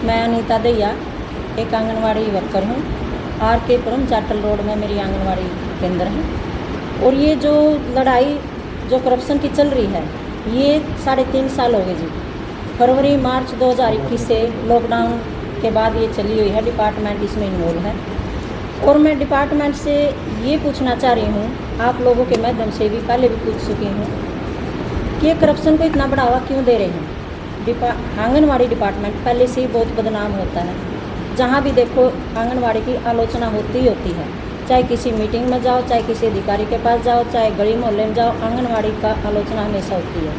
मैं अनीता दैया एक आंगनवाड़ी वर्कर हूँ। RK पुरम जाटल रोड में मेरी आंगनवाड़ी केंद्र है। और ये जो लड़ाई जो करप्शन की चल रही है ये 3.5 साल हो गए जी। फरवरी मार्च 2021 से लॉकडाउन के बाद ये चली हुई है। डिपार्टमेंट इसमें इन्वॉल्व है। और मैं डिपार्टमेंट से ये पूछना चाह रही हूँ, आप लोगों के माध्यम से भी पहले भी पूछ चुकी हूँ कि ये करप्शन को इतना बढ़ावा क्यों दे रहे हैं। आंगनवाड़ी डिपार्टमेंट पहले से ही बहुत बदनाम होता है। जहाँ भी देखो आंगनवाड़ी की आलोचना होती ही होती है। चाहे किसी मीटिंग में जाओ, चाहे किसी अधिकारी के पास जाओ, चाहे गली मोहल्ले में जाओ, आंगनवाड़ी का आलोचना हमेशा होती है।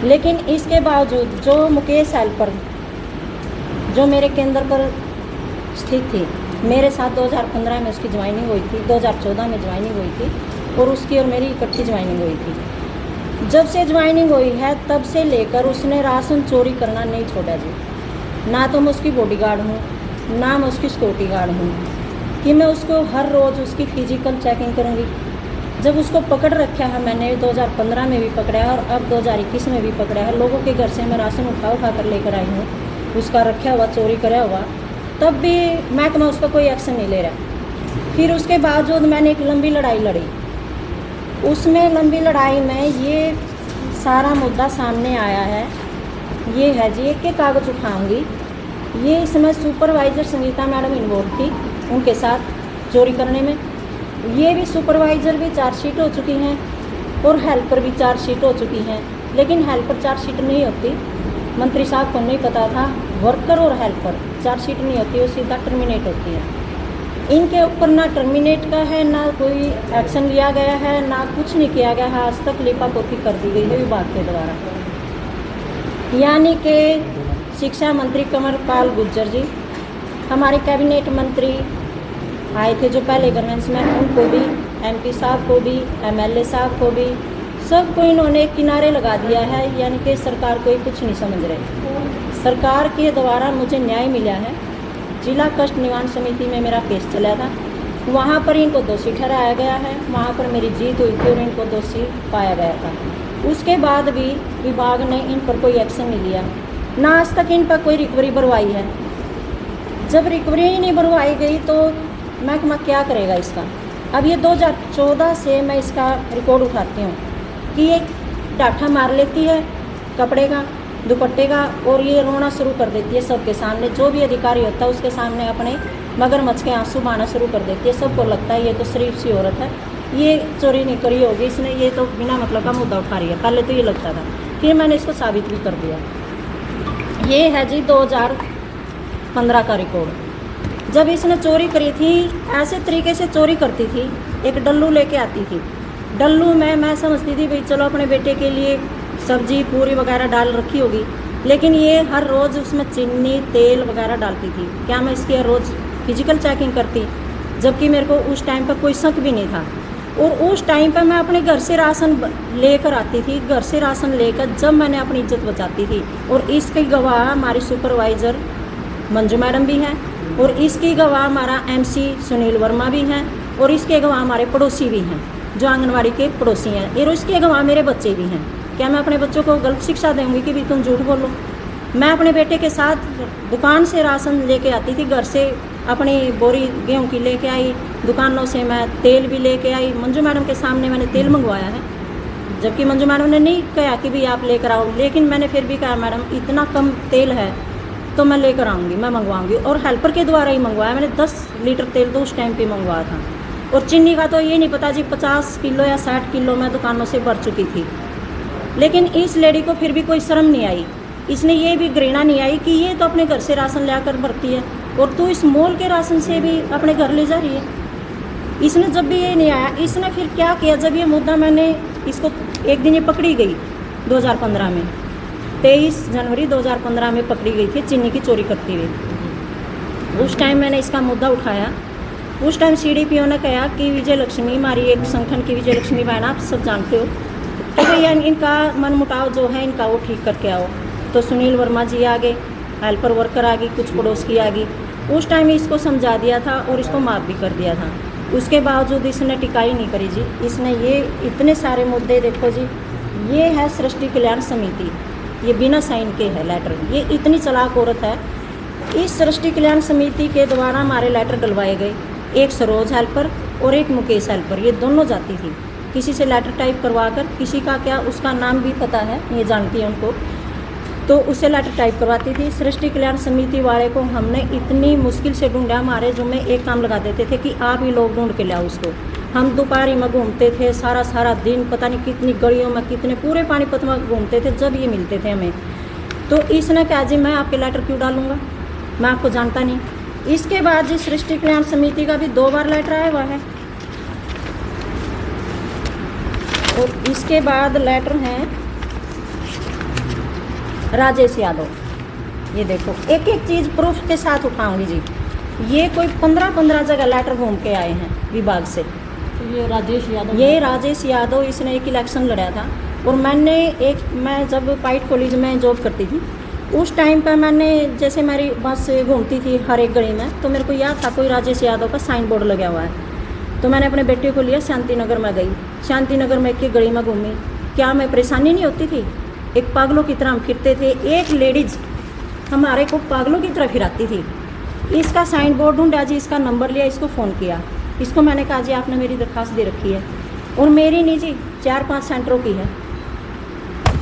लेकिन इसके बावजूद जो मुकेश हेल्पर जो मेरे केंद्र पर स्थित थी, मेरे साथ 2015 में उसकी ज्वाइनिंग हुई थी, 2014 में ज्वाइनिंग हुई थी और उसकी और मेरी इकट्ठी ज्वाइनिंग हुई थी। जब से ज्वाइनिंग हुई है तब से लेकर उसने राशन चोरी करना नहीं छोड़ा जी। ना तो मैं उसकी बॉडीगार्ड हूँ, ना मैं उसकी सिक्योरिटी गार्ड हूँ कि मैं उसको हर रोज़ उसकी फिजिकल चेकिंग करूँगी। जब उसको पकड़ रखा है मैंने, 2015 में भी पकड़ा है और अब 2021 में भी पकड़ा है। लोगों के घर से मैं राशन उठा कर लेकर आई हूँ, उसका रखा हुआ चोरी करा हुआ, तब भी महकमा उसका कोई एक्शन नहीं ले रहा। फिर उसके बावजूद मैंने एक लंबी लड़ाई लड़ी। उसमें लंबी लड़ाई में ये सारा मुद्दा सामने आया है। ये है जी, एक एक कागज़ उठाऊंगी। ये इसमें सुपरवाइज़र संगीता मैडम इन्वॉल्व थी उनके साथ चोरी करने में। ये भी सुपरवाइज़र भी चार्जशीट हो चुकी हैं और हेल्पर भी चार्जशीट हो चुकी हैं। लेकिन हेल्पर चार्जशीट नहीं होती, मंत्री साहब को नहीं पता था। वर्कर और हेल्पर चार्जशीट नहीं होती, वो सीधा टर्मिनेट होती है। इनके ऊपर ना टर्मिनेट का है, ना कोई एक्शन लिया गया है, ना कुछ नहीं किया गया है। आज तक लिपापोती कर दी गई है विभाग के द्वारा। यानी कि शिक्षा मंत्री कंवरपाल गुर्जर जी, हमारे कैबिनेट मंत्री आए थे जो पहले गवर्नेंस में, उनको भी, MP साहब को भी, MLA साहब को भी, सबको इन्होंने किनारे लगा दिया है। यानी कि सरकार कोई कुछ नहीं समझ रहे। सरकार के द्वारा मुझे न्याय मिला है। जिला कष्ट निवारण समिति में मेरा केस चला था, वहाँ पर इनको दोषी ठहराया गया है। वहाँ पर मेरी जीत हुई थी और इनको दोषी पाया गया था। उसके बाद भी विभाग ने इन पर कोई एक्शन नहीं लिया, ना आज तक इन पर कोई रिकवरी भरवाई है। जब रिकवरी ही नहीं भरवाई गई तो महकमा क्या करेगा इसका। अब ये 2014 से मैं इसका रिकॉर्ड उठाती हूँ कि ये डाठा मार लेती है कपड़े का, दुपट्टे का, और ये रोना शुरू कर देती है सबके सामने। जो भी अधिकारी होता है उसके सामने अपने मगरमच्छ के आंसू बहाना शुरू कर देती है। सबको लगता है ये तो शरीफ सी औरत है, ये चोरी नहीं करी होगी इसने, ये तो बिना मतलब का मुद्दा उठा रही है। पहले तो ये लगता था, फिर मैंने इसको साबित भी कर दिया। ये है जी 2015 का रिकॉर्ड। जब इसने चोरी करी थी, ऐसे तरीके से चोरी करती थी। एक डल्लू लेके आती थी, डल्लू में मैं समझती थी भाई चलो अपने बेटे के लिए सब्जी पूरी वगैरह डाल रखी होगी, लेकिन ये हर रोज़ उसमें चीनी तेल वगैरह डालती थी। क्या मैं इसकी हर रोज़ फिजिकल चेकिंग करती, जबकि मेरे को उस टाइम पर कोई शक भी नहीं था। और उस टाइम पर मैं अपने घर से राशन लेकर आती थी, घर से राशन लेकर जब मैंने अपनी इज्जत बचाती थी। और इसकी गवाह हमारी सुपरवाइज़र मंजू मैडम भी हैं, और इसकी गवाह हमारा MC सुनील वर्मा भी हैं, और इसके गवाह हमारे पड़ोसी भी हैं जो आंगनवाड़ी के पड़ोसी हैं, और इसके गवाह मेरे बच्चे भी हैं। क्या मैं अपने बच्चों को गलत शिक्षा दूँगी कि भी तुम झूठ बोलो। मैं अपने बेटे के साथ दुकान से राशन लेके आती थी, घर से अपनी बोरी गेहूं की लेके आई, दुकानों से मैं तेल भी लेके आई। मंजू मैडम के सामने मैंने तेल मंगवाया है, जबकि मंजू मैडम ने नहीं कहा कि भी आप लेकर आओ, लेकिन मैंने फिर भी कहा मैडम इतना कम तेल है तो मैं लेकर आऊँगी, मैं मंगवाऊँगी। और हेल्पर के द्वारा ही मंगवाया मैंने। 10 लीटर तेल तो उस टाइम पे मंगवाया था। और चीनी का तो ये नहीं पता जी 50 किलो या 60 किलो मैं दुकानों से भर चुकी थी। लेकिन इस लेडी को फिर भी कोई शर्म नहीं आई, इसने ये भी घृणा नहीं आई कि ये तो अपने घर से राशन लाकर भरती है और तू इस मॉल के राशन से भी अपने घर ले जा रही है। इसने जब भी ये नहीं आया, इसने फिर क्या किया, जब ये मुद्दा मैंने इसको एक दिन ये पकड़ी गई 2015 में, 23 जनवरी 2015 में पकड़ी गई थी चीनी की चोरी करती हुई। उस टाइम मैंने इसका मुद्दा उठाया। उस टाइम CDPO ने कहा कि विजय लक्ष्मी, हमारी एक संगठन की विजय लक्ष्मी बहन, आप सब जानते हो, तो भैया इनका मन मुटाव जो है इनका वो ठीक करके आओ। तो सुनील वर्मा जी आ गए, हेल्पर वर्कर आ गई, कुछ पड़ोस की आ गई। उस टाइम इसको समझा दिया था और इसको माफ़ भी कर दिया था। उसके बावजूद इसने टिकाई नहीं करी जी। इसने ये इतने सारे मुद्दे, देखो जी, ये है सृष्टि कल्याण समिति, ये बिना साइन के है लेटर। ये इतनी चालाक औरत है, इस सृष्टि कल्याण समिति के द्वारा हमारे लेटर डलवाए गए, एक सरोज हेल्पर और एक मुकेश हेल्पर, ये दोनों जाती थी। किसी से लेटर टाइप करवा कर, किसी का क्या उसका नाम भी पता है, ये जानती है उनको, तो उससे लेटर टाइप करवाती थी। सृष्टि कल्याण समिति वाले को हमने इतनी मुश्किल से ढूंढा, हमारे जो में एक काम लगा देते थे कि आप ही लोग ढूंढ के लाओ उसको। हम दोपहर में घूमते थे सारा दिन, पता नहीं कितनी गलियों में, कितने पूरे पानीपत में घूमते थे, जब ये मिलते थे हमें। तो इसने कहा जी मैं आपके लेटर क्यों डालूंगा, मैं आपको जानता नहीं। इसके बाद जी सृष्टि कल्याण समिति का भी 2 बार लेटर आया हुआ है। और इसके बाद लेटर हैं राजेश यादव, ये देखो एक एक चीज़ प्रूफ के साथ उठाऊंगी जी। ये कोई 15 जगह लेटर घूम के आए हैं विभाग से। तो ये राजेश यादव, इसने एक इलेक्शन लड़ा था। और मैं जब पाइट कॉलेज में जॉब करती थी, उस टाइम पर मैंने, जैसे मेरी बस घूमती थी हर एक गली में, तो मेरे को याद था कोई राजेश यादव का साइन बोर्ड लगा हुआ है। तो मैंने अपने बेटे को लिया, शांति नगर में गई, शांति नगर में एक गली में घूमी, क्या मैं परेशानी नहीं होती थी? एक पागलों की तरह हम फिरते थे, एक लेडीज़ हमारे को पागलों की तरह फिराती थी। इसका साइन बोर्ड ढूंढा जी, इसका नंबर लिया, इसको फ़ोन किया, इसको मैंने कहा जी आपने मेरी दरख्वास्त दे रखी है, और मेरी नहीं जी 4-5 सेंटरों की है,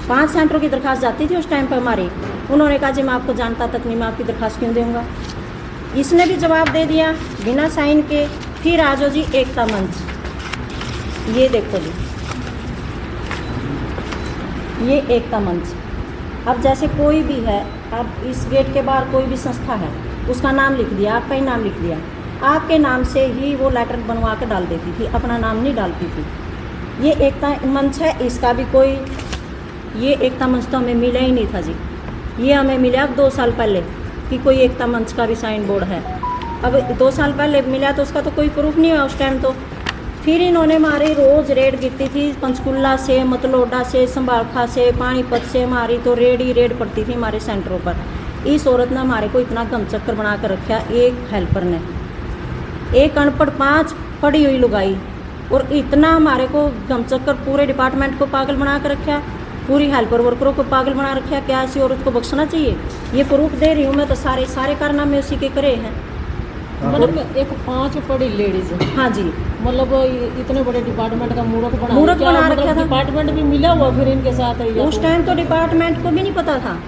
5 सेंटरों की दरख्वास्त जाती थी उस टाइम पर हमारी। उन्होंने कहा जी मैं आपको जानता तक नहीं, मैं आपकी दरख्वास्त क्यों दूँगा। इसने भी जवाब दे दिया बिना साइन के। फिर आ जाओ जी एकता मंच, ये देखो जी, ये एकता मंच। अब जैसे कोई भी है, अब इस गेट के बाहर कोई भी संस्था है, उसका नाम लिख दिया, आपका ही नाम लिख दिया, आपके नाम से ही वो लेटर बनवा कर डाल देती थी, अपना नाम नहीं डालती थी। ये एकता मंच है, इसका भी कोई, ये एकता मंच तो हमें मिला ही नहीं था जी। ये हमें मिला अब 2 साल पहले कि कोई एकता मंच का भी साइन बोर्ड है। अब 2 साल पहले मिला तो उसका तो कोई प्रूफ नहीं हुआ उस टाइम तो। फिर इन्होंने हमारी रोज़ रेड गिरती थी, पंचकुला से, मतलोडा से, संभालखा से, पानीपत से, हमारी तो रेड ही रेड पड़ती थी हमारे सेंटरों पर। इस औरत ने हमारे को इतना गम चक्कर बना कर रखा, एक हेल्पर ने, एक अनपढ़ 5 पढ़ी हुई लुगाई, और इतना हमारे को गम चक्कर, पूरे डिपार्टमेंट को पागल बना कर रखा, पूरी हेल्पर वर्करों को पागल बना रखा। क्या ऐसी औरत को बख्शना चाहिए? ये प्रूफ दे रही हूँ मैं, तो सारे कारनामे उसी के करे हैं। मतलब एक 5 पढ़ी लेडीज, हाँ जी, मतलब इतने बड़े डिपार्टमेंट का मूर्ख बना रखा था। डिपार्टमेंट भी मिला हुआ फिर इनके साथ है। उस टाइम तो डिपार्टमेंट को भी नहीं पता था,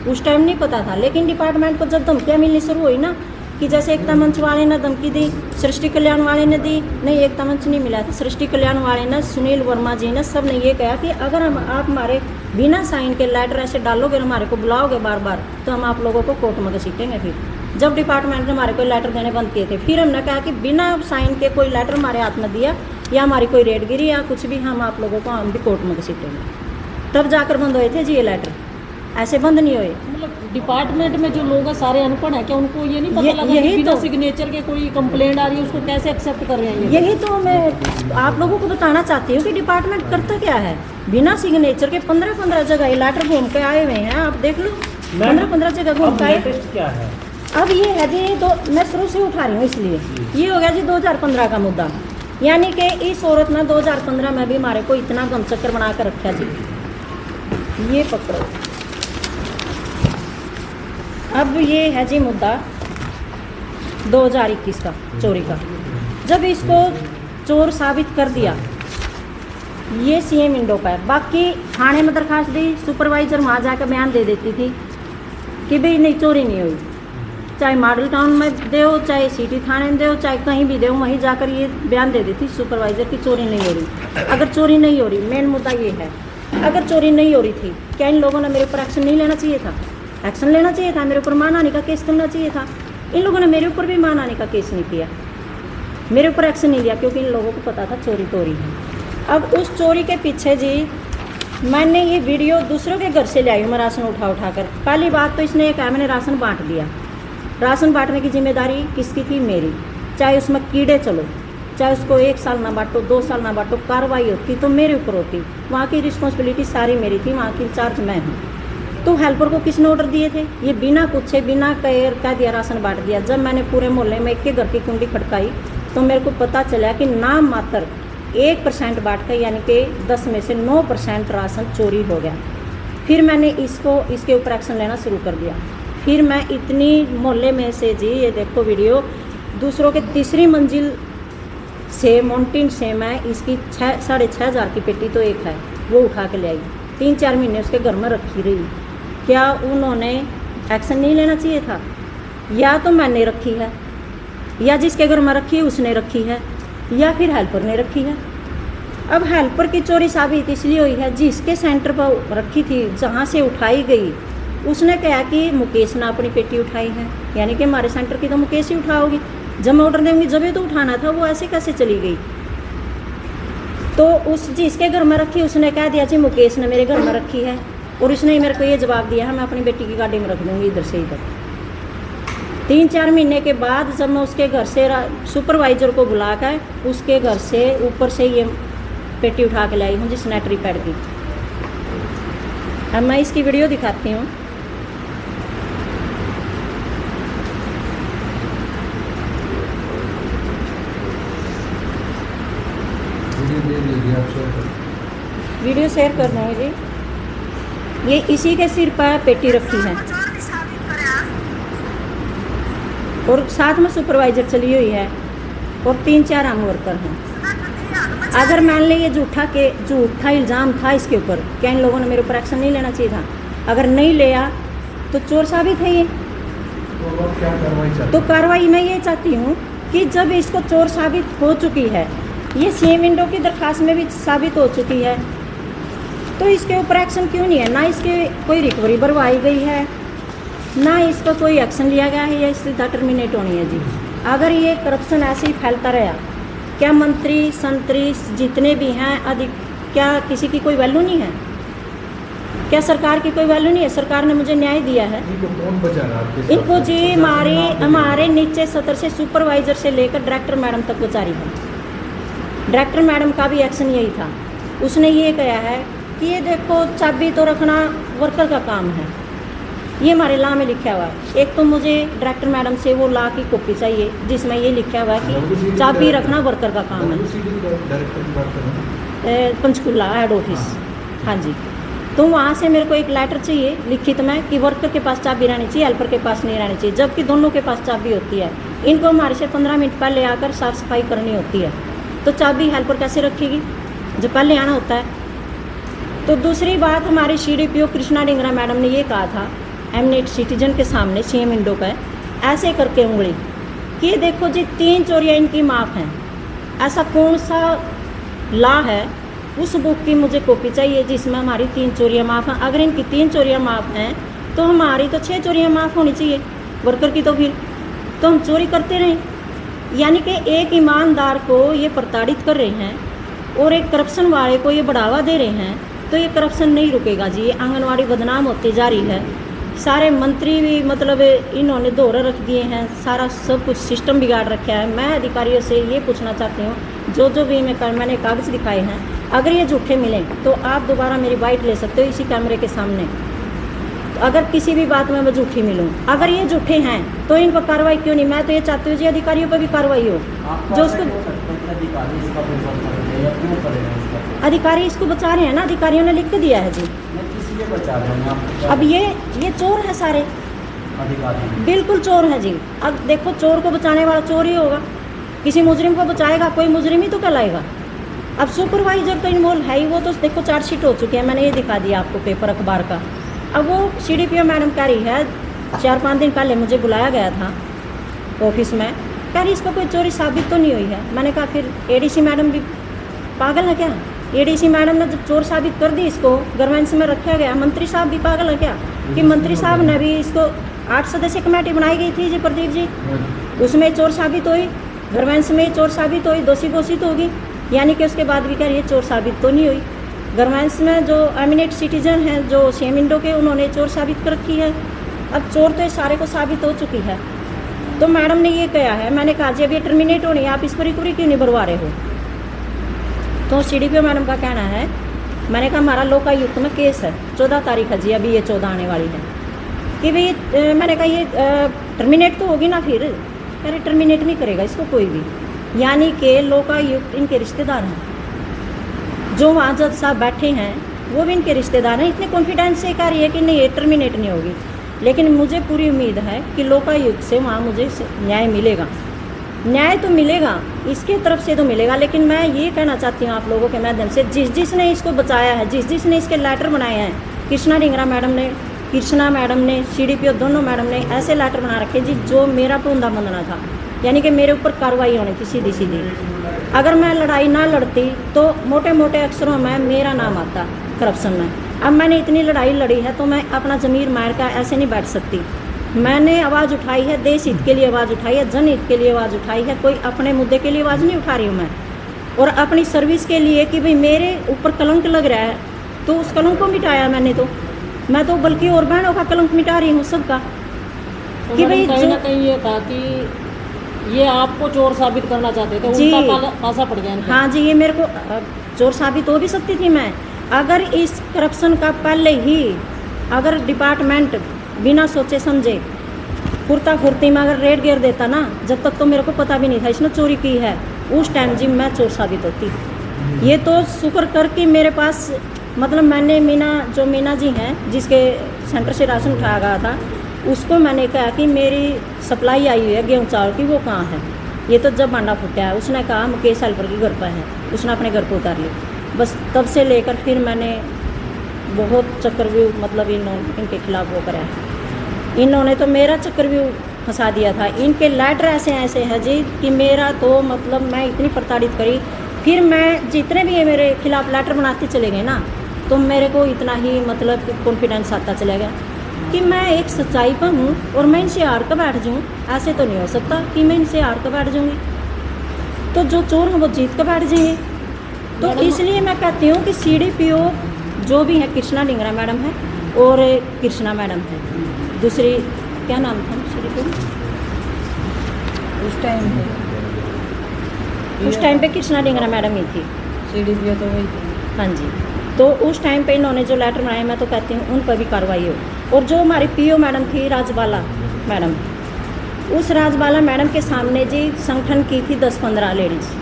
उस टाइम नहीं पता था, लेकिन डिपार्टमेंट को जब धमकियाँ मिलनी शुरू हुई ना, कि जैसे एकता मंच वाले ने धमकी दी, सृष्टि कल्याण वाले ने दी, नहीं एकता मंच नहीं मिला था, सृष्टि कल्याण वाले ने, सुनील वर्मा जी ने, सब ने ये कहा कि अगर आप हमारे बिना साइन के लेटर ऐसे डालोगे और हमारे को बुलाओगे बार बार, तो हम आप लोगों को कोर्ट में घसीटेंगे। फिर जब डिपार्टमेंट ने हमारे को लेटर देने बंद किए थे, फिर हमने कहा कि बिना साइन के कोई लेटर हमारे हाथ में दिया या हमारी कोई रेड गिरी या कुछ भी, हम आप लोगों को हम भी कोर्ट में घसीटेंगे। तब जाकर बंद हुए थे जी ये लेटर, ऐसे बंद नहीं हुए। मतलब डिपार्टमेंट में जो लोग हैं सारे अनपढ़ हैं, क्या उनको ये नहीं पता लगा कि बिना सिग्नेचर के कोई कंप्लेंट आ रही है उसको कैसे एक्सेप्ट कर रहे हैं? यही तो मैं आप लोगों को बताना चाहती हूँ कि डिपार्टमेंट करता क्या है। बिना सिग्नेचर के 15 जगह ये लेटर घूम के आए हुए हैं, आप देख लो, 15 जगह घूम के आए। क्या है अब ये है जी, मैं शुरू से उठा रही हूँ, इसलिए ये हो गया जी 2015 का मुद्दा। यानी कि इस औरत ने 2015 में भी हमारे को इतना गम चक्कर बना कर रखा जी। ये पकड़ो, अब ये है जी मुद्दा 2021 का चोरी का। जब इसको चोर साबित कर दिया, ये सीएम इंडो का है। बाकी थाने में दरखास्त दी, सुपरवाइजर वहाँ जाकर बयान दे देती थी कि भाई नहीं चोरी नहीं हुई, चाहे मॉडल टाउन में दो, चाहे सिटी थाने में दो, चाहे कहीं भी दो, वहीं जाकर ये बयान दे देती सुपरवाइजर की चोरी नहीं हो रही। अगर चोरी नहीं हो रही, मेन मुद्दा ये है, अगर चोरी नहीं हो रही थी, क्या इन लोगों ने मेरे ऊपर एक्शन नहीं लेना चाहिए था? एक्शन लेना चाहिए था, मेरे ऊपर मानहानि का केस करना चाहिए था। इन लोगों ने मेरे ऊपर भी मानहानि का केस नहीं किया, मेरे ऊपर एक्शन नहीं लिया, क्योंकि इन लोगों को पता था चोरी तो हो रही है। अब उस चोरी के पीछे जी मैंने ये वीडियो दूसरों के घर से ले आई हूँ मैं, राशन उठा कर। पहली बात तो इसने ये कहा मैंने राशन बांट दिया। राशन बांटने की जिम्मेदारी किसकी थी? मेरी। चाहे उसमें कीड़े चलो, चाहे उसको 1 साल ना बांटो, 2 साल ना बांटो, कार्रवाई होती तो मेरे ऊपर होती। वहाँ की रिस्पॉन्सिबिलिटी सारी मेरी थी, वहाँ की इंचार्ज मैं हूँ। तो हेल्पर को किसने ऑर्डर दिए थे? ये बिना पूछे बिना कह दिया राशन बांट दिया। जब मैंने पूरे मोहल्ले में एक घर की कुंडी खड़काई तो मेरे को पता चला कि नाम मात्र 1% बांट कर, यानी कि 10 में से 9% राशन चोरी हो गया। फिर मैंने इसके ऊपर एक्शन लेना शुरू कर दिया। फिर मैं इतनी मोहल्ले में से जी, ये देखो वीडियो, दूसरों के तीसरी मंजिल से माउंटेन से मैं इसकी 6,500 की पेटी तो एक है वो उठा के ले आई। 3-4 महीने उसके घर में रखी रही। क्या उन्होंने एक्शन नहीं लेना चाहिए था? या तो मैंने रखी है, या जिसके घर में रखी है उसने रखी है, या फिर हेल्पर ने रखी है। अब हेल्पर की चोरी साबित इसलिए हुई है, जिसके सेंटर पर रखी थी, जहाँ से उठाई गई, उसने कहा कि मुकेश ने अपनी पेटी उठाई है, यानी कि हमारे सेंटर की तो मुकेश ही उठाओगी। जब मैं ऑर्डर देंगी जब ये तो उठाना था, वो ऐसे कैसे चली गई? तो उस जिसके घर में रखी उसने कह दिया जी मुकेश ने मेरे घर में रखी है, और उसने मेरे को ये जवाब दिया है मैं अपनी बेटी की गाड़ी में रख दूँगी इधर से इधर। 3-4 महीने के बाद जब मैं उसके घर से सुपरवाइजर को बुलाकर उसके घर से ऊपर से ये पेटी उठा के लाई हूँ जी सैनिटरी पैड की। अब मैं इसकी वीडियो दिखाती हूँ। वीडियो शेयर कर दूँगी जी। ये इसी के सिर पर पेटी रखी है और साथ में सुपरवाइजर चली हुई है और 3-4 आम वर्कर हैं। अगर मान ले ये झूठा इल्ज़ाम था इसके ऊपर, क्या इन लोगों ने मेरे ऊपर एक्शन नहीं लेना चाहिए था? अगर नहीं लिया तो चोर साबित है ये। तो क्या कार्रवाई? तो कार्रवाई मैं ये चाहती हूँ कि जब इसको चोर साबित हो चुकी है, ये सीएम विंडो की दरखास्त में भी साबित हो चुकी है, तो इसके ऊपर एक्शन क्यों नहीं है? ना इसके कोई रिकवरी भरवाई गई है, ना इसका कोई एक्शन लिया गया है, या सीधा टर्मिनेट होनी है जी। अगर ये करप्शन ऐसे ही फैलता रहा, क्या मंत्री संतरी जितने भी हैं क्या किसी की कोई वैल्यू नहीं है? क्या सरकार की कोई वैल्यू नहीं है? सरकार ने मुझे न्याय दिया है। इनको कौन बचा रहा है? इनको जी हमारे नीचे सतर से सुपरवाइजर से लेकर डायरेक्टर मैडम तक बचा रही है। डायरेक्टर मैडम का भी एक्शन यही था। उसने ये कहा है कि ये देखो चाबी तो रखना वर्कर का काम है, ये हमारे लॉ में लिखा हुआ है। एक तो मुझे डायरेक्टर मैडम से वो लॉ की कॉपी चाहिए जिसमें ये लिखा हुआ है कि चाबी रखना वर्कर का काम है। पंचकूला हेड ऑफिस, हाँ जी। तो वहाँ से मेरे को एक लेटर चाहिए लिखित में कि वर्कर के पास चाबी रहनी चाहिए, हेल्पर के पास नहीं रहनी चाहिए, जबकि दोनों के पास चाबी होती है। इनको हमारे से 15 मिनट पहले आकर साफ़ सफाई करनी होती है, तो चाबी हेल्पर कैसे रखेगी जब पहले आना होता है? तो दूसरी बात, हमारी CDPO कृष्णा डिंगरा मैडम ने ये कहा था एमनेट सिटीजन के सामने सीएम विंडो पर ऐसे करके उंगली कि ये देखो जी 3 चोरियाँ इनकी माफ़ हैं। ऐसा कौन सा लॉ है? उस बुक की मुझे कॉपी चाहिए जिसमें हमारी 3 चोरियाँ माफ़ हैं। अगर इनकी 3 चोरियाँ माफ़ हैं तो हमारी तो 6 चोरियाँ माफ़ होनी चाहिए वर्कर की। तो फिर तो हम चोरी करते रहें, यानी कि एक ईमानदार को ये प्रताड़ित कर रहे हैं और एक करप्शन वाले को ये बढ़ावा दे रहे हैं। तो ये करप्शन नहीं रुकेगा जी। ये आंगनवाड़ी बदनाम होती जा रही है। सारे मंत्री भी मतलब इन्होंने दोहरे रख दिए हैं, सारा सब कुछ सिस्टम बिगाड़ रखा है। मैं अधिकारियों से ये पूछना चाहती हूँ, जो भी मैंने कागज़ दिखाए हैं, अगर ये झूठे मिलें तो आप दोबारा मेरी बाइट ले सकते हो इसी कैमरे के सामने। तो अगर किसी भी बात में मैं झूठी मिलूँ, अगर ये झूठे हैं तो इन पर कार्रवाई क्यों नहीं? मैं तो ये चाहती हूँ जी अधिकारियों पर भी कार्रवाई हो, जो उसको अधिकारी इसको बचा रहे हैं ना, अधिकारियों ने लिख के दिया है जी। बचा रहे हैं अब ये चोर है सारे, अधिकारी बिल्कुल चोर है जी। अब देखो चोर को बचाने वाला चोर ही होगा, किसी मुजरिम को बचाएगा कोई मुजरिम ही तो कहलाएगा। अब सुपरवाइजर तो इन्वॉल्व है ही, वो तो देखो चार्जशीट हो चुकी है, मैंने ये दिखा दिया आपको पेपर अखबार का। अब वो CDPO मैडम कह रही है, 4-5 दिन पहले मुझे बुलाया गया था ऑफिस में, कह रही इस पर कोई चोरी साबित तो नहीं हुई है। मैंने कहा फिर ADC मैडम भी पागल है क्या? ADC मैडम ने जब चोर साबित कर दी, इसको गवर्नेंस में रखा गया, मंत्री साहब भी पागल है क्या कि मंत्री साहब ने भी इसको 8 सदस्यीय कमेटी बनाई गई थी जी प्रदीप जी, उसमें चोर साबित हुई, गवर्नेंस में चोर साबित हुई, दोषी घोषित होगी, यानी कि उसके बाद भी कह रही है चोर साबित तो नहीं हुई। गवर्नेंस में जो एमिनेट सिटीजन हैं जो सीएम विंडो के, उन्होंने चोर साबित कर रखी है। अब चोर तो सारे को साबित हो चुकी है। तो मैडम ने ये कहा है, मैंने कहा जी अभी टर्मिनेट होनी है, आप इस पर रिकवरी क्यों नहीं भरवा रहे हो? तो CDPO मैडम का कहना है, मैंने कहा हमारा लोकायुक्त में केस है, 14 तारीख है जी, अभी ये 14 आने वाली है, कि भाई मैंने कहा ये टर्मिनेट तो होगी ना। फिर कह रहे टर्मिनेट नहीं करेगा इसको कोई भी, यानी कि लोकायुक्त इनके रिश्तेदार हैं, जो वहाँ जज साहब बैठे हैं वो भी इनके रिश्तेदार हैं। इतने कॉन्फिडेंस से कह रही है कि नहीं ये टर्मिनेट नहीं होगी। लेकिन मुझे पूरी उम्मीद है कि लोकायुक्त से वहाँ मुझे न्याय मिलेगा। न्याय तो मिलेगा, इसके तरफ से तो मिलेगा, लेकिन मैं ये कहना चाहती हूँ आप लोगों के माध्यम से, जिसने इसको बचाया है, जिसने इसके लेटर बनाए हैं, कृष्णा डिंगरा मैडम ने, कृष्णा मैडम ने, CDPO दोनों मैडम ने ऐसे लेटर बना रखे जी जो मेरा टूंदा बंधना था, यानी कि मेरे ऊपर कार्रवाई होनी थी सीधी सीधी। अगर मैं लड़ाई ना लड़ती तो मोटे मोटे अक्षरों में मेरा नाम आता करप्शन में। अब मैंने इतनी लड़ाई लड़ी है तो मैं अपना ज़मीर मार कर ऐसे नहीं बैठ सकती। मैंने आवाज़ उठाई है, देश हित के लिए आवाज़ उठाई है, जनहित के लिए आवाज़ उठाई है, कोई अपने मुद्दे के लिए आवाज़ नहीं उठा रही हूँ मैं, और अपनी सर्विस के लिए कि भाई मेरे ऊपर कलंक लग रहा है तो उस कलंक को मिटाया मैंने। तो मैं तो बल्कि और बहनों का कलंक मिटा रही हूँ सबका, तो कि भाई कहीं ना कहीं ये था कि ये आपको चोर साबित करना चाहते थे, जी, उल्टा पासा पड़ गया इनको। हाँ जी, ये मेरे को चोर साबित हो भी सकती थी मैं, अगर इस करप्शन का पहले ही अगर डिपार्टमेंट बिना सोचे समझे फुर्ता फुर्ती में अगर रेड गिर देता ना, जब तक तो मेरे को पता भी नहीं था इसने चोरी की है, उस टाइम जी मैं चोर साबित होती। ये तो शुक्र कर कि मेरे पास मतलब मैंने मीना जी हैं जिसके सेंटर से राशन उठाया गया था, उसको मैंने कहा कि मेरी सप्लाई आई हुई है गेहूँ चावल की, वो कहाँ है। ये तो जब बांडा फूटा है उसने कहा मुकेश हेल्पर के घर पर है, उसने अपने घर पर उतार ली। बस तब से लेकर फिर मैंने बहुत चक्रव्यूह मतलब इनके खिलाफ वो करा है। इन्होंने तो मेरा चक्रव्यूह फंसा दिया था। इनके लेटर ऐसे ऐसे हैं जी कि मेरा तो मतलब मैं इतनी प्रताड़ित करी, फिर मैं जितने भी ये मेरे खिलाफ लेटर बनाते चले गए ना, तो मेरे को इतना ही मतलब कॉन्फिडेंस आता चला गया कि मैं एक सच्चाई पर हूँ और मैं इनसे हार कर बैठ जाऊँ। ऐसे तो नहीं हो सकता कि मैं इनसे हार कर बैठ जाऊँगी, तो जो चोर हैं वो जीत कर बैठ जाएंगे। तो इसलिए मैं कहती हूँ कि CDPO जो भी है कृष्णा डिंगरा मैडम है और कृष्णा मैडम है, दूसरी क्या नाम था CDPO उस टाइम पे कृष्णा डिंगरा मैडम ही थी, CDPO तो वही थी। हाँ जी। तो उस टाइम पे इन्होंने जो लेटर बनाए मैं तो कहती हूँ उन पर भी कार्रवाई हो। और जो हमारी PO मैडम थी राजबाला मैडम, उस राजबाला मैडम के सामने जी संगठन की थी 10-15 लेडीज़।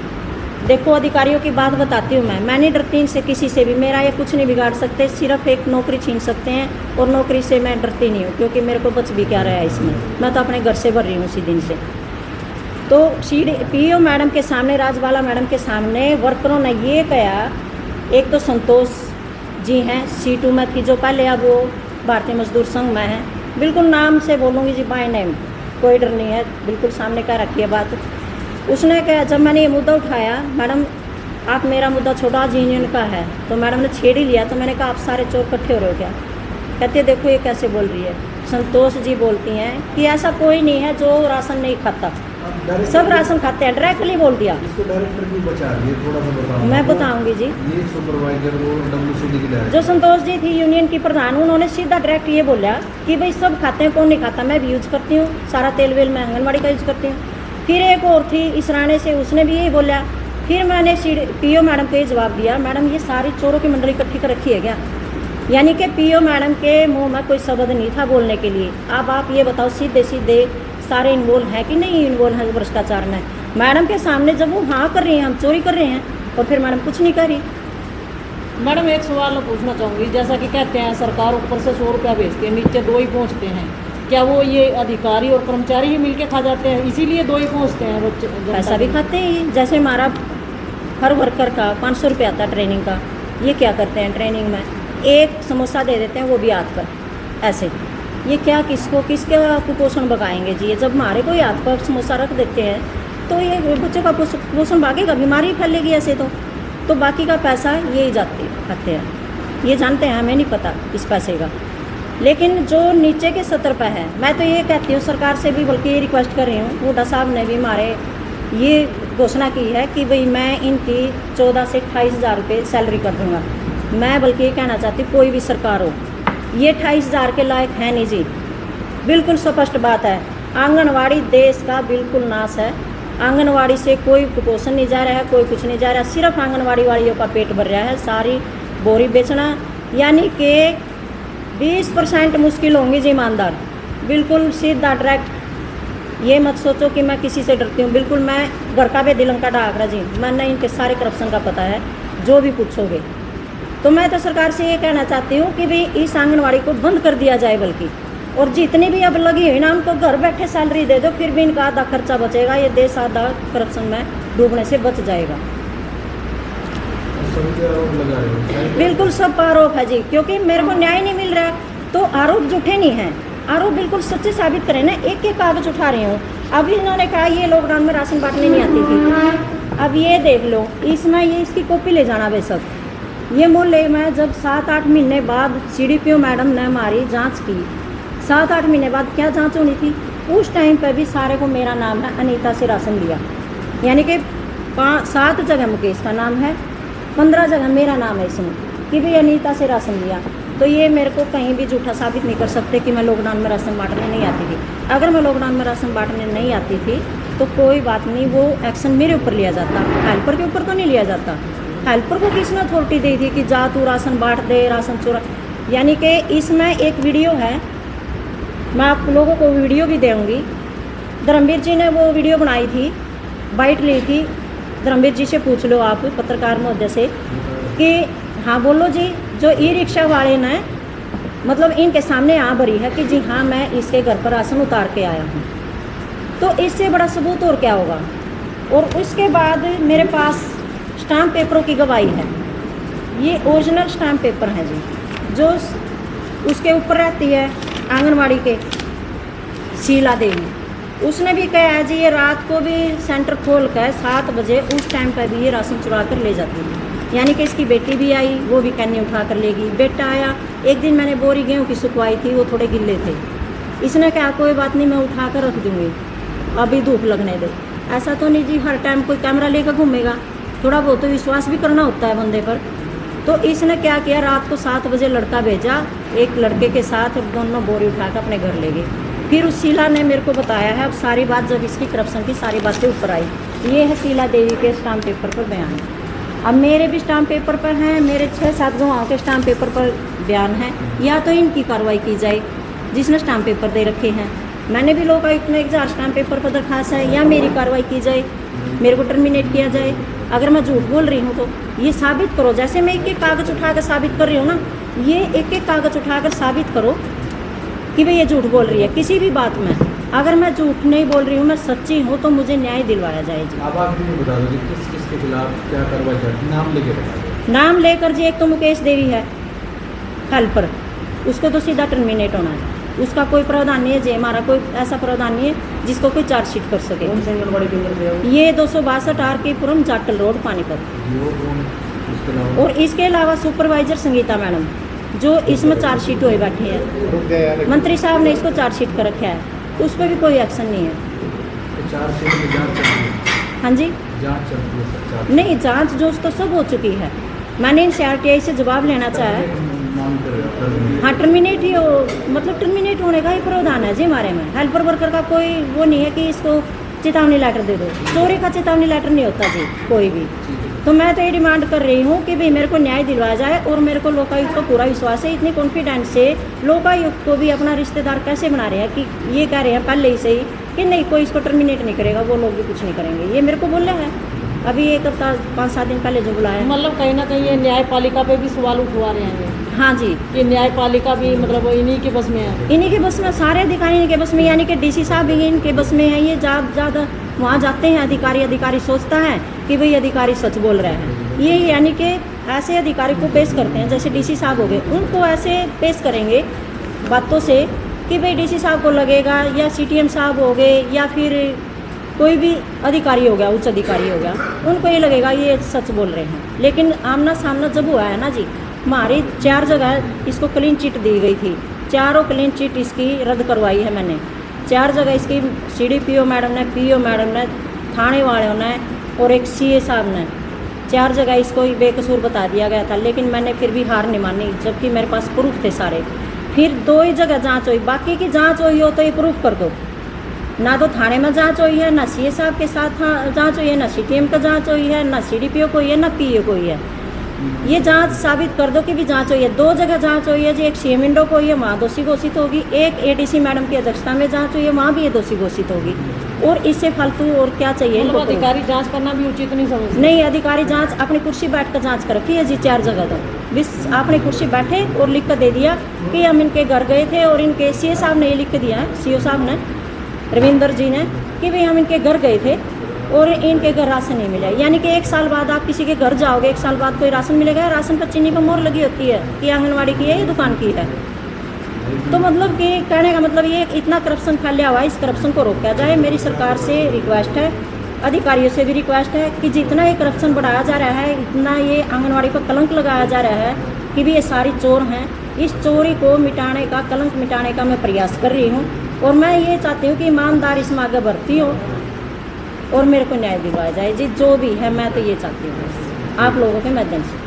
देखो अधिकारियों की बात बताती हूँ मैं नहीं डरती इनसे किसी से भी, मेरा ये कुछ नहीं बिगाड़ सकते, सिर्फ एक नौकरी छीन सकते हैं और नौकरी से मैं डरती नहीं हूँ क्योंकि मेरे को बच भी क्या रहा है इसमें, मैं तो अपने घर से भर रही हूँ उसी दिन से। तो PO मैडम के सामने राजबाला मैडम के सामने वर्करों ने ये कहा, एक तो संतोष जी हैं C2 में थी जो पहले अब वो भारतीय मजदूर संघ में है, बिल्कुल नाम से बोलूँगी जी बाय नेम, कोई डर नहीं है, बिल्कुल सामने क्या रखी है बात। उसने कहा जब मैंने ये मुद्दा उठाया, मैडम आप मेरा मुद्दा छोड़ो आज यूनियन का है, तो मैडम ने छेड़ ही लिया। तो मैंने कहा आप सारे चोर इकट्ठे हो रहे हो क्या? कहते हैं देखो ये कैसे बोल रही है। संतोष जी बोलती हैं कि ऐसा कोई नहीं है जो राशन नहीं खाता, सब राशन खाते हैं, डायरेक्टली बोल दिया। इसको डायरेक्टर क्यों बचा रही है, थोड़ा सा बताओ। मैं बताऊंगी जी। ये सुपरवाइजर वो WCD की डायरेक्टर जो संतोष जी थी यूनियन की प्रधान, उन्होंने सीधा डायरेक्ट ये बोला कि भाई सब खाते हैं, कौन नहीं खाता, मैं भी यूज करती हूँ, सारा तेल वेल मैं आंगनबाड़ी का यूज करती हूँ। फिर एक और थी इसराने से, उसने भी यही बोला। फिर मैंने PO मैडम को ये जवाब दिया, मैडम ये सारी चोरों की मंडली इकट्ठी कर रखी है क्या? यानी कि PO मैडम के मुंह में कोई शब्द नहीं था बोलने के लिए। अब आप ये बताओ सीधे सीधे सारे इन्वॉल्व हैं कि नहीं इन्वॉल्व हैं भ्रष्टाचार में? मैडम के सामने जब वो हाँ कर रही हैं, हम चोरी कर रहे हैं, और फिर मैडम कुछ नहीं कर रही। मैडम एक सवाल मैं पूछना चाहूँगी, जैसा कि कहते हैं सरकार ऊपर से 100 रुपया भेजती है, नीचे 2 ही पहुँचते हैं, क्या वो ये अधिकारी और कर्मचारी ही मिलके खा जाते हैं, इसीलिए 2 ही पहुँचते हैं? पैसा भी खाते हैं, जैसे हमारा हर वर्कर का 500 रुपये आता है ट्रेनिंग का, ये क्या करते हैं ट्रेनिंग में, एक समोसा दे देते हैं, वो भी हाथ पर ऐसे। ये क्या किसके कुपोषण भगाएंगे जी? ये जब हमारे कोई हाथ पर समोसा रख देते हैं तो ये बच्चों का कुपोषण भागेगा, बीमारी फैलेगी ऐसे तो बाकी का पैसा ये ही खाते हैं, ये जानते हैं, हमें नहीं पता इस पैसे का। लेकिन जो नीचे के स्तर पर है, मैं तो ये कहती हूँ सरकार से भी बल्कि ये रिक्वेस्ट कर रही हूँ, हुड्डा साहब ने भी हमारे ये घोषणा की है कि भाई मैं इनकी 14 से 28,000 रुपये सैलरी कर दूँगा। मैं बल्कि ये कहना चाहती हूँ कोई भी सरकार हो, ये 28,000 के लायक है नहीं जी, बिल्कुल स्पष्ट बात है। आंगनवाड़ी देश का बिल्कुल नाश है, आंगनवाड़ी से कोई कुपोषण नहीं जा रहा है, कोई कुछ नहीं जा रहा है, सिर्फ आंगनवाड़ी वालियों का पेट भर रहा है, सारी बोरी बेचना। यानी कि 20% मुश्किल होंगी जी ईमानदार, बिल्कुल सीधा डायरेक्ट। ये मत सोचो कि मैं किसी से डरती हूँ, बिल्कुल मैं घर का भी दिलंग का डाकरा जी, मैंने इनके सारे करप्शन का पता है, जो भी पूछोगे। तो मैं तो सरकार से ये कहना चाहती हूँ कि भाई इस आंगनवाड़ी को बंद कर दिया जाए, बल्कि और जितनी भी अब लगी हुई ना उनको घर बैठे सैलरी दे दो, फिर भी इनका आधा खर्चा बचेगा, ये देश आधा करप्शन में डूबने से बच जाएगा। सभी पे आरोप लगा रहे हो, सही बिल्कुल सब पर आरोप है जी, क्योंकि मेरे को न्याय नहीं मिल रहा है। तो आरोप झूठे नहीं हैं, आरोप बिल्कुल सच्चे साबित करें ना। एक एक कागज उठा रही हूँ। अभी इन्होंने कहा ये लॉकडाउन में राशन बांटने नहीं आती थी, अब ये देख लो, इसमें ये इसकी कॉपी ले जाना बेशक। ये मोहल्ले में जब 7-8 महीने बाद CDPO मैडम ने हमारी जांच की, 7-8 महीने बाद क्या जांच होनी थी, उस टाइम पर भी सारे को मेरा नाम है, अनीता से राशन लिया। यानी कि 7 जगह मुकेश का नाम है, 15 जगह मेरा नाम है इसमें कि भाई अनीता से राशन लिया। तो ये मेरे को कहीं भी झूठा साबित नहीं कर सकते कि मैं लॉकडाउन में राशन बांटने नहीं आती थी। अगर मैं लॉकडाउन में राशन बांटने नहीं आती थी तो कोई बात नहीं, वो एक्शन मेरे ऊपर लिया जाता, हेल्पर के ऊपर तो नहीं लिया जाता। हेल्पर को किसने अथॉरिटी दी थी कि जा तू राशन बांट दे, राशन चोरा। यानी कि इसमें एक वीडियो है, मैं आप लोगों को वीडियो भी दूँगी। धर्मवीर जी ने वो वीडियो बनाई थी, बाइट ली थी। धर्मवीर जी से पूछ लो आप, पत्रकार महोदय से, कि हाँ बोलो जी, जो ई-रिक्शा वाले ने मतलब इनके सामने आ भरी है कि जी हाँ मैं इसके घर पर राशन उतार के आया हूँ, तो इससे बड़ा सबूत और क्या होगा। और उसके बाद मेरे पास स्टाम्प पेपरों की गवाही है, ये ओरिजिनल स्टाम्प पेपर हैं जी, जो उसके ऊपर रहती है आंगनवाड़ी के शीला देवी, उसने भी कहा है जी ये रात को भी सेंटर खोल कर 7 बजे उस टाइम पर भी ये राशन चुरा कर ले जाती है। यानी कि इसकी बेटी भी आई, वो भी कन्नी उठा कर लेगी। बेटा आया, एक दिन मैंने बोरी गेहूँ की सुखवाई थी, वो थोड़े गिल्ले थे, इसने कहा कोई बात नहीं मैं उठा कर रख दूँगी, अभी धूप लगने दे। ऐसा तो नहीं जी हर टाइम कोई कैमरा लेकर घूमेगा, थोड़ा बहुत तो विश्वास भी करना होता है बंदे पर। तो इसने क्या किया, रात को 7 बजे लड़का भेजा एक लड़के के साथ, और दोनों बोरी उठा कर अपने घर ले गए। फिर उस शीला ने मेरे को बताया है, अब सारी बात जब इसकी करप्शन की सारी बातें ऊपर आई, ये है शीला देवी के स्टाम्प पेपर पर बयान। अब मेरे भी स्टाम्प पेपर पर हैं, मेरे 6-7 गवाहों के स्टाम्प पेपर पर बयान है। या तो इनकी कार्रवाई की जाए जिसने स्टाम्प पेपर दे रखे हैं, मैंने भी लोकायुक्त में 1000 स्टाम्प पेपर पर दरखास्त है, या मेरी कार्रवाई की जाए, मेरे को टर्मिनेट किया जाए। अगर मैं झूठ बोल रही हूँ तो ये साबित करो, जैसे मैं एक एक कागज़ उठा कर साबित कर रही हूँ ना, ये एक एक कागज़ उठा कर साबित करो कि भाई ये झूठ बोल रही है किसी भी बात में। अगर मैं झूठ नहीं बोल रही हूँ, मैं सच्ची हूँ, तो मुझे न्याय दिलवाया जाए जी। अब आप मुझे बता दो कि किस किस के खिलाफ क्या कार्रवाई करती, नाम लेके बता दो। नाम लेकर जी, एक तो मुकेश देवी है हेल्पर, उसको तो सीधा टर्मिनेट होना है, उसका कोई प्रावधान नहीं है जी, हमारा कोई ऐसा प्रावधान नहीं है जिसको कोई चार्जशीट कर सके। कौन से आंगनबाड़ी केंद्र से है वो? ये 262 RK पुरम जाटल रोड पानीपत। वो कौन, इसके अलावा और इसके अलावा सुपरवाइजर संगीता मैडम, जो इसमें चार्जशीट हुए बैठे हैं, रुक गया यार, मंत्री साहब ने इसको चार्जशीट कर रखा है, उस पर भी कोई एक्शन नहीं है। 4 सीट में जांच चल रही है, हाँ जी, जांच चल रही है सर, जांच नहीं जांच जो तो सब हो चुकी है। मैंने इनसे RTI से जवाब लेना चाहा है। मांग कर रहे हो, terminate। हाँ टर्मिनेट ही हो, मतलब टर्मिनेट होने का ही प्रावधान है जी हमारे में। हेल्पर वर्कर का कोई वो नहीं है कि इसको चेतावनी लेटर दे दो, चोरी का चेतावनी लेटर नहीं होता जी कोई भी। तो मैं तो ये डिमांड कर रही हूँ कि भाई मेरे को न्याय दिलवाया जाए, और मेरे को लोकायुक्त का पूरा विश्वास है, इतनी कॉन्फिडेंस से लोकायुक्त को भी अपना रिश्तेदार कैसे बना रहे हैं कि ये कह रहे हैं पहले ही से ही कि नहीं कोई इसको टर्मिनेट नहीं करेगा, वो लोग भी कुछ नहीं करेंगे, ये मेरे को बोल रहे हैं अभी एक हफ्ता 5-7 दिन पहले जो बुलाया। मतलब कहीं ना कहीं ये न्यायपालिका पे भी सवाल उठवा रहे हैं हाँ जी, ये न्यायपालिका भी मतलब इन्हीं के बस में है, इन्हीं के बस में, सारे अधिकारी इनके बस में, यानी कि DC साहब भी इनके बस में है। ये ज़्यादा वहाँ जाते हैं अधिकारी सोचता है कि भाई अधिकारी सच बोल रहे हैं, ये यानी कि ऐसे अधिकारी को पेश करते हैं, जैसे DC साहब हो गए, उनको ऐसे पेश करेंगे बातों से कि भाई DC साहब को लगेगा, या CTM साहब हो गए, या फिर कोई भी अधिकारी हो गया, उच्च अधिकारी हो गया, उनको ये लगेगा ये सच बोल रहे हैं। लेकिन आमना सामना जब हुआ है ना जी, हमारी 4 जगह इसको क्लीन चिट दी गई थी, चारों क्लीन चिट इसकी रद्द करवाई है मैंने। 4 जगह इसकी CDPO मैडम ने, PO मैडम ने, थाने वालों ने और एक CA साहब ने, 4 जगह इसको बेकसूर बता दिया गया था, लेकिन मैंने फिर भी हार नहीं मानी, जबकि मेरे पास प्रूफ थे सारे। फिर 2 ही जगह जांच हुई, बाकी की जांच हुई हो तो ये प्रूफ कर दो। ना तो थाने में जांच हुई है, ना CA साहब के साथ जांच हुई है, ना CTM का जांच हुई है, ना CDPO को हुई है, ना PO को हुई है। ये जांच साबित कर दो कि भी जांच हुई है। 2 जगह जांच हुई है जी, एक CM विंडो को हुई है, वहाँ दोषी घोषित होगी, एक ADC मैडम की अध्यक्षता में जांच हुई है, वहाँ भी ये दोषी घोषित होगी। और इससे फालतू और क्या चाहिए इनको? अधिकारी जांच करना भी उचित नहीं समझते? नहीं, अधिकारी जांच अपनी कुर्सी बैठ कर जांच कर रखी है जी 4 जगह तो। आपने कुर्सी बैठे और लिख कर दे दिया कि हम इनके घर गए थे और इनके सीए साहब ने ये लिख दिया है, सीओ साहब ने, रविंदर जी ने, कि भाई हम इनके घर गए थे और इनके घर राशन नहीं मिला। यानी कि 1 साल बाद आप किसी के घर जाओगे, 1 साल बाद कोई राशन मिलेगा? राशन पर चीनी पर मोहर लगी होती है कि आंगनवाड़ी की है, ये दुकान की है। तो मतलब कि कहने का मतलब ये इतना करप्शन फैला हुआ है, इस करप्शन को रोका जाए। मेरी सरकार से रिक्वेस्ट है, अधिकारियों से भी रिक्वेस्ट है कि जितना ये करप्शन बढ़ाया जा रहा है, इतना ये आंगनवाड़ी पर कलंक लगाया जा रहा है कि भी ये सारी चोर हैं। इस चोरी को मिटाने का, कलंक मिटाने का मैं प्रयास कर रही हूँ और मैं ये चाहती हूँ कि ईमानदार इसमें आगे बढ़ती हो और मेरे को न्याय दिलवाया जाए जी, जो भी है। मैं तो ये चाहती हूँ आप लोगों के माध्यम से।